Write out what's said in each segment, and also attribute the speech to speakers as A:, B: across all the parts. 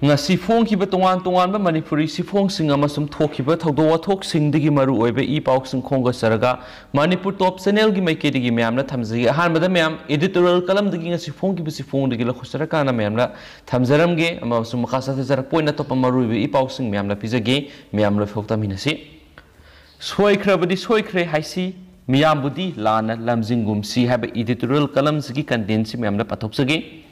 A: ngasi phongkiba tongan manipuri sifongsing amasum thokiba thawdo wathoksingi maru oibe I pausing khonga saraga manipur top channel gi maikedi myamna thamjigi ahanbada myam editorial kalam digi ngasi phongkiba sifong digi lakhusara kana myamna thamjaramge amasum makasa jarak point top maru oibe I pausing myamna pijage myamla phokta minasi soikrabadi soikre haisi miyambudi lana lamjingum si haba editorial kalam sigi content si myamna pathokjage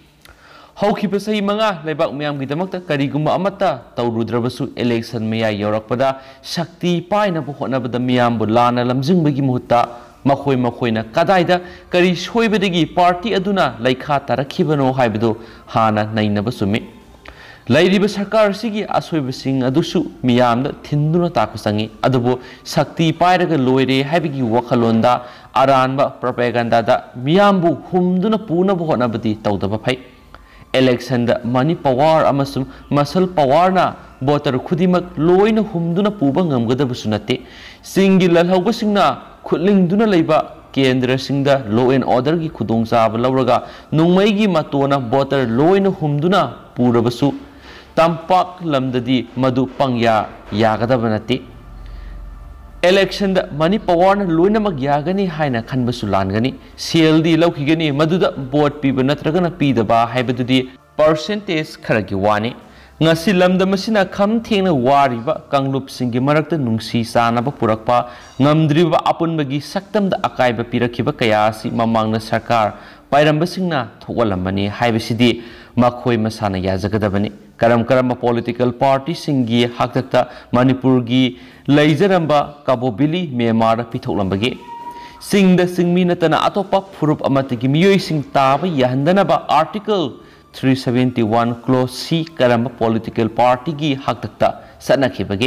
A: हौखिब सही मंगा लेबाक ma'am की दमकता करीगुम अमता तौरुद्रबसु election में यौरकपदा शक्ति पाइनब होनबद ma'am बु लाना लमजिंगबगी मुहत्ता मखोय मखोयना कदाइदा करी सोइबदगी party अदुना लैखा तरखिबनो हाइबदो हाना नैनब सुमि लैरिब सरकार सिगी असोइबसिंग अदुसु म्यामदा थिंदुना ताकुसंगी अदुबो शक्ति पाइरग लोइरे हाइबगी वखलोंदा अरानबा प्रोपेगेंडादा म्यामबु हुमदुना पूनब होनबदी तौदब फै इलेक्शन मनी पावर अमसुम मसल पावर ना वोटर खुदिमक लोइन हुमदुना पुबा ngamgadabsu nate singi lalhaugasingna khutling leiba केंद्र सिंगदा लॉ एंड ऑर्डर की खुदोंचाब लौरगा नुंगमई की मतोना वोटर लोइन हुमदुना पुरबसु तंपाक लमददी मधु पंग्या यागदब नते election money power लोइनमक यागनी हाइना खनबसु लानगनी सेलदी लौखिगनी Madhuda vote पीब नत्रगना पीदबा हाइबदुदी परसेंटेज खरगी वानी ngasi lamdamasina kham thengna wariba kanglub singi marakta nungsi sanaba purakpa ngamdriba apunbagi saktamda akaiba pirakhiba kaya si mamangna sarkar pairamba singna thowalamani haibasidi makhoi masana yajagadabani karam political party singi haktakta manipur gi leijaramba kabobili memar pitholambagi singda singmi natana atopa furup amatigi miyoi sing taba yahandanaba article 371 clause C karamba political party gi haktakta sanakhibage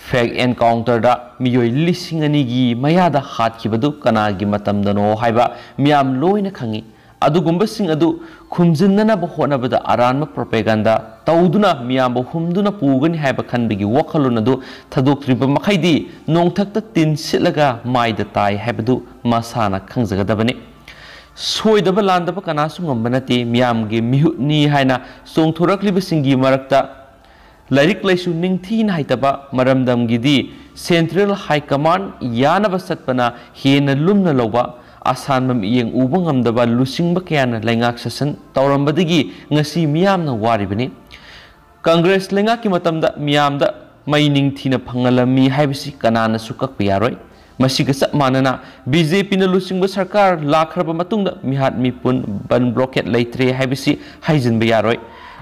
A: fake encounter da miyoi lising ani gi mayada hatkibadu kana gi matamdano haiba miyam loina khangi adugumba sing adu khumjinnana ba honabada aranma propaganda tawduna miyam humduna pugani haiba khanbigi wakhalunadu thadoktriba makhaidi nongthakta tin silaga maida tai haibadu masana khangjagadabani सोइदब लांदब कनासु ngambanaते मियामगे मिहुनी हाइना सोंथोरकलिब सिंगी मरक्ता लाइरिक लाइसु निंगथीन हाइतबा मरमदमगिदी सेंट्रल हाई कमांड यानब सतपना हेन लुमना लौबा आसानमम येंग उब ngamdaba लुसिंगब कयाना लैंगाक ससन तौरंबदगी ngasi मियामना वारिबनि कांग्रेस लैंगाकी मतमदा मियामदा मैनिंग थीना फंगलमी हाइबसि कनाना सुकक यारोय मसीगा सब मानना बीजेपी न लुसिंग सरकार लाखरब मतुंग मिहात मिपुन बन ब्लॉकेट लेत्रे हाइबसी हाइजन यारोय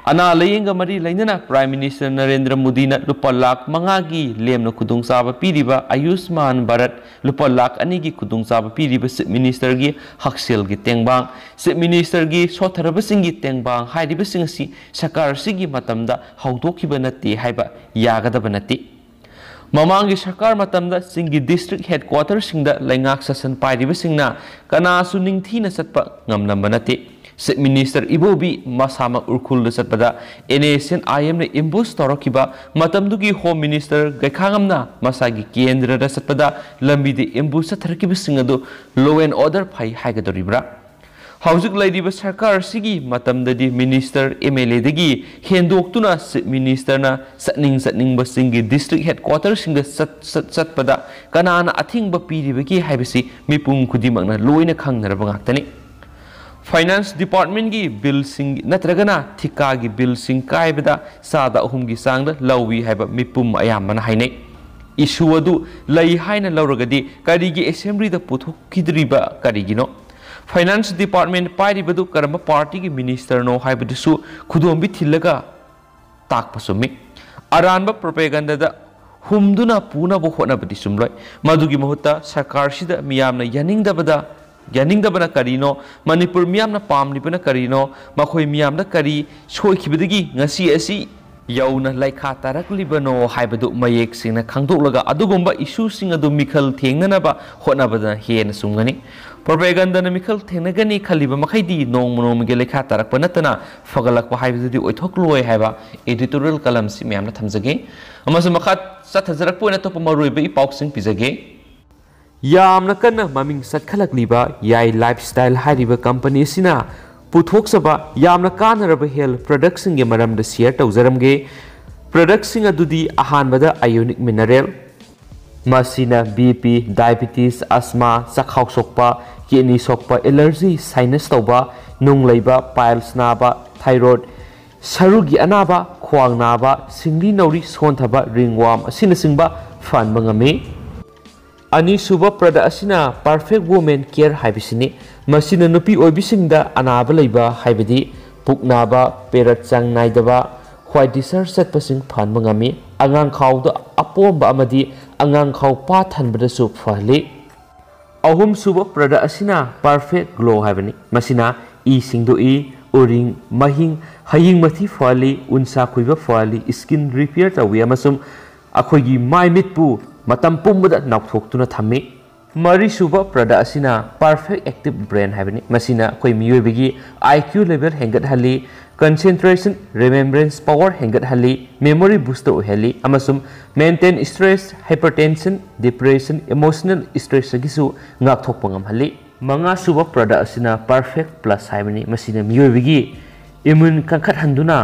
A: अना लेयंग मरी लेना प्राइम मिनिस्टर नरेंद्र मोदी न लुपा लाख मंगागी लेमन खुदुंगचाब पीरिबा आयुष्मान भारत लुपा लाख अनी की खुदुंगचाब पीरिबा चीफ मिनिस्टर की हक्सेल की तेंबांग चीफ मिनिस्टर की सोथरबसिंगी तेंबांग हाइरिबसिंग असि सरकार सिगी मतमदा हौदोखिबा नते हाइबा यागदब नते ममांगी सरकार मतमदा सिंगी डिस्ट्रिक्ट हेडक्वार्टर सिंगदा लैंगाक ससन पाइरिबा सिंगना कनासु निंगथीना सतपा ngamnamba nate chief minister Ibobi मसामा उरखुल सतपदा NSNIM ने इम्बुस तौरखिबा मतमदुगी होम मिनिस्टर गैखांगमना मसागी केंद्र दा सतपदा लंबीदे इम्बुस थरखिबा सिंगदो लॉ एंड ऑर्डर फाइ हाइगदोरिब्रा हौजुक लैरिबा सरकार सिगी मतमददी मिनिस्टर MLA दगी हेंदोक्तुना चीफ मिनिस्टरना सतनिंग बसिंगी डिस्ट्रिक्ट हेडक्वार्टर सिंग सतपदा कनाना अथिंग पीरिबगी हाइबसी मिपुम खुदिमकना लोइना खंगनरबा गाक्तनी फाइनेंस डिपार्टमेंट की बिल सिंग नत्रगना थिका की बिल सिंग कायबदा सादा अहुम की सांगदा लौवी हाइबा मिपुम अयामना हाइने इशू अदु लई हाइना लौरगदी करिगी असेंबली दा पुथोखिद्रिबा करिगिनो फाइनेंस डिपार्टमेंट पाइरिबदु करम पार्टी की मिनिस्टर नो हाइबदुसु खुदोंबि थिलगा ताकपसुमि अरानबा प्रोपेगेंडा दा हुमदुना पूनबो होनबदि सुमलोय मदुगी महुत्ता सरकार सिदा मियामना यानिंगदबना करिनो मणिपुर मियामना पामलिबना करिनो मखोय मियामना करी सोइखिबदगी ngasi asi yauna laikha taraklibano haibadu mayek singna khangdoklaga adugumba issue sing adu mikhal thengnanaba honabada hen sungani propaganda na mikhal thengnagani khaliba makhaidi nongmonom ge laikha tarakpa natana fagalakpa haibadi oithokloi haiba editorial kalam si myamna thamjage amasu makhat sathajarak poina topa maroiba i pausing pijage yamna kanna maming satkhalakliba yai lifestyle hariba company sina पुथोक्सबा यामना कानरब health products मरमद share तौजरमगे products अदुदी अहानबदा ionic mineral मसीना BP diabetes asthma चखाव सोकपा किडनी सोकपा एलर्जी साइनस तौबा नुंग लैबा पाइल्स नाबा थाइरॉइड सरुगी अनाबा ख्वांग नाबा सिंगली नौरी सोनथबा रिंगवाम असिनसिंगबा फानबा ngami अनीसुबा प्रोडक्ट असिना परफेक्ट वुमेन केयर हाइबिसिनी मसिना नुपी ओइबिसिंगदा अनाबा लैबा हाइबदी पुकनाबा पेरट चांग नाइदबा ख्वाइ डिसर सत्पसिंग फानबा ngami angang khawda apomba amadi angang khaw pa thanbadasu fahli ahum suba product asina perfect glow habani masina e singdo e uring mahing haying mathi fali unsa khuiba fali skin repair tawi amasum akhoigi mai mit pu matam pumbada naukthok tuna thammi mari suba product asina perfect active brain habani masina khoi miyoi bigi IQ level hengat hali concentration remembrance power hengat hali memory booster hali amasum maintain stress hypertension depression emotional stress gisu ngak thok pangam hali manga suba product asina perfect plus haibani masina miyoi bigi immune kankhat handuna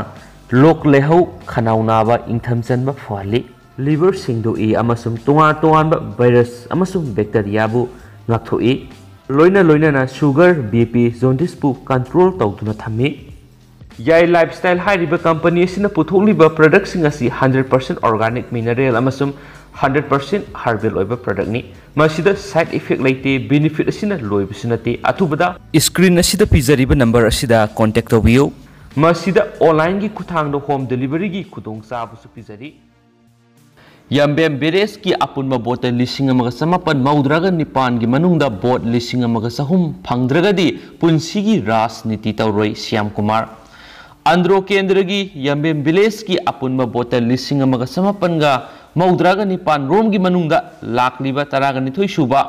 A: lok lehau khanau naba ingtham chanba phali liver singdo e amasum tonga ba virus amasum bacteria bu ngak thoi loina na sugar bp jaundice pu control tawduna thami yai lifestyle hairiba company asina putholiba products ngasi 100% organic mineral amasum 100% herbal oiba product ni masida side effect laite benefit asina loibisinati atubada screen asida pizariba number asida contact tobiyo masida online gi kuthangdo home delivery gi khudong sabu su pizari Yambem Beres ki apunma bottle lising amaga samapan maudraga nipan gi manungda bot lising amaga sahum phangdraga di punsigi rasniti tawroi Syam Kumar Andro Kendragi Yambem Beres ki apunma bottle lising amaga samapan ga maudraga nipan rom gi manungda lakliba taraga nithoi suba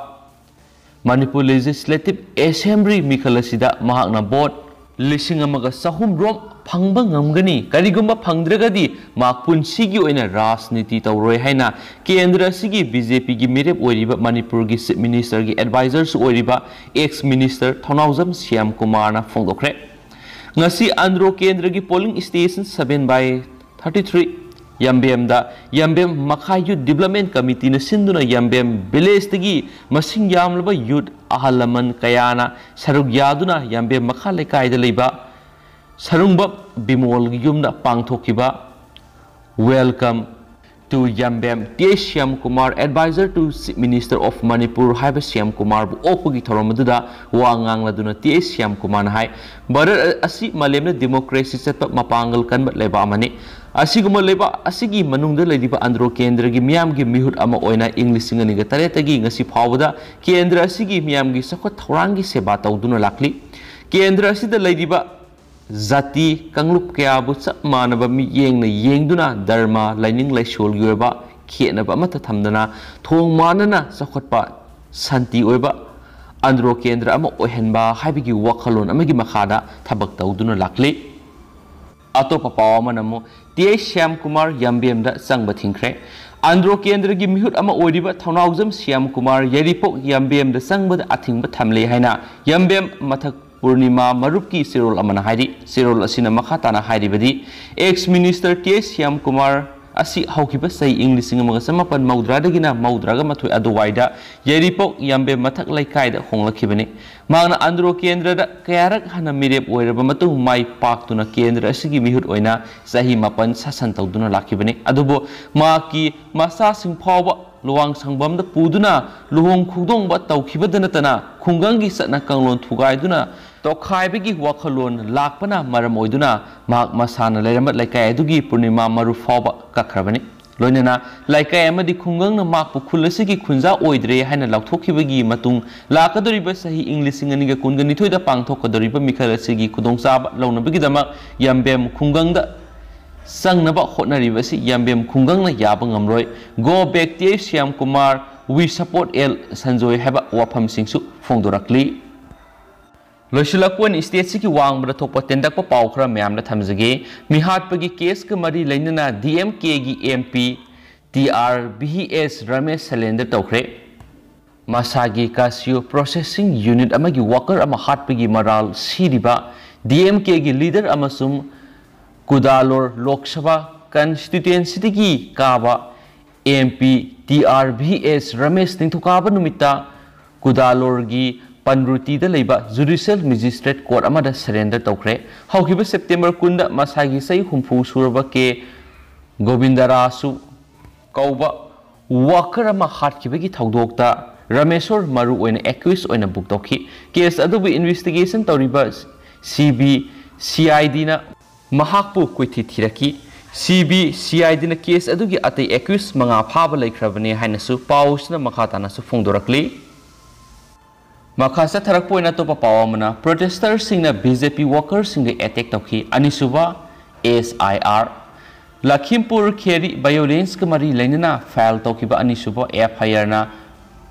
A: Manipur Legislative Assembly mikhalasida mahakna bot lising amaga sahum rom phangba ngamgani karigumba phangdragadi mak punsigi oina rasniti tawroi haina kendra sigi BJP gi mirep oiriba Manipur gi chief minister gi advisors oiriba ex minister Thonaujam Syam Kumar na phongdokre ngasi andro kendra gi polling station 7/33 Yambem da Yambem Makha Youth Development Committee na sinduna Yambem village tagi masing yamlaba youth ahalaman kayana sarug yaduna Yambem Makha lekai da leiba Sarungba Bimol Yumna Pangthokiba welcome to Yambem T. Syam Kumar advisor to Minister of Manipur Haiba Syam Kumar bu opogi thoromaduda wangang laduna T. Syam Kumar na hai barat asi malemna democracy setpa mapangal kanbat leba amani asiguma leba asigi manungda leidiba andro kendra gi miyam gi mihut ama oina english ngani ga taretagi ngasi phawda kendra asigi miyam gi sakot thorangi seba tawduna lakli kendra asida leidiba Zati kanglup kaya bu sap manaba mi yeng na yengduna dharma laining laisol gi oiba khenaba amata thamdana thong manana sakhotpa santi oiba andro kendra ama ohenba haibigi wakhalon amagi makhada thabak tawduna lakli atopa pawama namo T. Syam Kumar Yambem da sangba thingkre andro kendra gi mihut ama oiriba Thonaujam Syam Kumar yaripok Yambem da sangba da athingba thamle haina Yambem mathak Purnima Marupki Sirol Amana Hairi Sirol Asina Makhatana Hairi Badi ex minister T. Syam Kumar asi haukiba sai English ngamaga samapan maudragina maudraga mathoi aduwaida yaripok Yambe mathak laikai da honglakibani magna andro kendra da kayarak hana mirep oiraba matung mai paktuna kendra asigi mihut oina sahi mapan sasan tawduna lakibani adubo maki masa sing phawa luang sangbam da puduna luhong khudong ba tawkhibadana tana khungangi satna kanglon thugaiduna to khaibegi wakhalon lakpana maram oiduna mak masana leiramat laikai adugi purnima maru phawa kakhrabani loinana laikai amadi khungang na mak pu khulasigi khunja oidre haina laukthokibagi matung lakadoriba sahi english ngani ga kungani thoida pangthokadoriba mikhalasigi khudongchaba launabagi dama Yambem khungang da sangnaba hotnaribasi Yambem khungang na yaba ngamroi go back T. Syam Kumar we support el sanjoy haba wafam singsu phongdorakli loisulakwan state siki wangbra thokpa tendakpa pawkhra mayamna thamjage mihatpagi case ka mari lainana DMK gi MP TR BS Ramesh Salender tawkhre masagi Casio processing unit amagi worker ama hatpagi maral siriba DMK की leader अमसुम कुदालोर लोक सभा constituency की काबा MP TRVS Ramesh निंथुकाबा Numita Cuddalore की Panruti judicial magistrate court अमदा surrender तौखरे हौखिबा September 10 मसागी सही हुंफु सुरबा के गोविंदरासु कौबा वाकर अमा हाटखिबगी थौदोक्ता रमेश्वर मरु ओइना एक्यूज ओइना बुक तौखि केस अदुबु इन्वेस्टिगेशन तौरिबा CB-CID ना महाकपु कोइथि थिरकी CB-CID ना केस अदुगी अतै एक्यूज मंगा फाबा लैख्रबने हाइनसु पाउसना मखातानासु फोंदोरकली मखासा थरक पोइना तो पावमना प्रोटेस्टर सिंगना BJP वर्कर सिंग अटैक तौखि अनिसुबा SIR लखीमपुर खेरी वायोलेंस के मरी लेना फाइल तौखिबा अनिसुबा FIR ना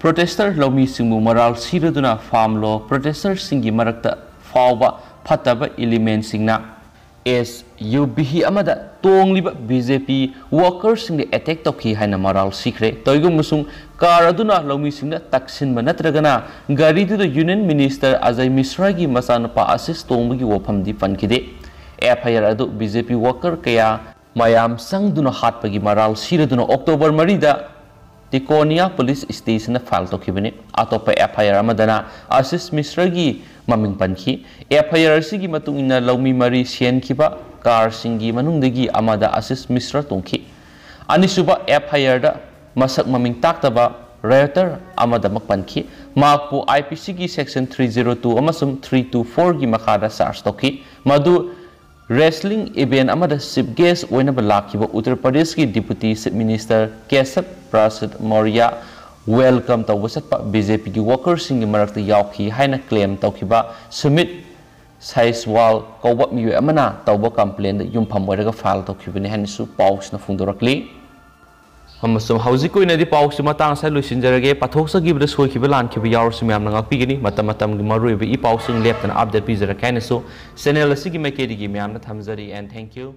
A: प्रोटेस्टर लौमी सिंगु मराल सिरदुना फार्म लो प्रोटेस्टर सिंगी मरक्ता फावबा फतबा एलिमेंट सिंगना SUB अमदा तोंगलिबा BJP वर्कर सिंग अटैक तौखि हाइना मराल सिखरे तोइगु मुसुंग कार अदुना लौमी सिंगना तक्सिनबा नत्रगना गाड़ी दुदा यूनियन मिनिस्टर अजय मिश्रा की मसानपा आशीष तोंगबगी वफमदी पनखिदे FIR अदु BJP वर्कर कया मयाम संगदुना हाटपगी मराल सिरदुना अक्टोबर 3 दा तिकोनिया पुलिस स्टेशन फाइल तौखिबने अतोप FIR अमदना आशीष मिश्रा की ममिंग पनखि FIR सिगी मतुंगिना लौमी मरी सेनखिबा कार सिंगी मनुंगदगी अमदा आशीष मिश्रा तोंखि अनिसुबा FIR दा मसक ममिंग ताक्तबा राइटर अमदा मकपनखि माकपु IPC की सेक्शन 302 अमसुम 324 की मखादा चार्ज तौखि मधु रेसलिंग इवेंट अमदा चीफ गेस्ट ओइनबा लाखिबा उत्तर प्रदेश की deputy chief minister Keshav Prasad Maurya welcome तौबसत BJP की वर्कर सिंग मरक्ता यावखि हाइना क्लेम तौखिबा सुमित साइसवाल कौबा मियो अमना तौबा कंप्लेन युमफम ओइरगा फाइल तौखिबने हाइनसु पाउसना फुंदोरकली हमसुम हौजिक कोइनदि पाउसु मतांग सा लुसिनजरगे पाथोक्सगिबदा सोइखिबा लानखिबा यावरसु म्यामना गाकपिगनि मतम मतम गी मरुइबा इ पाउसुंग लेप्तना अपडेट पिजरक हाइनसु चैनल असिगी मेकेदिगी म्यामना थमजरी एंड थैंक यू।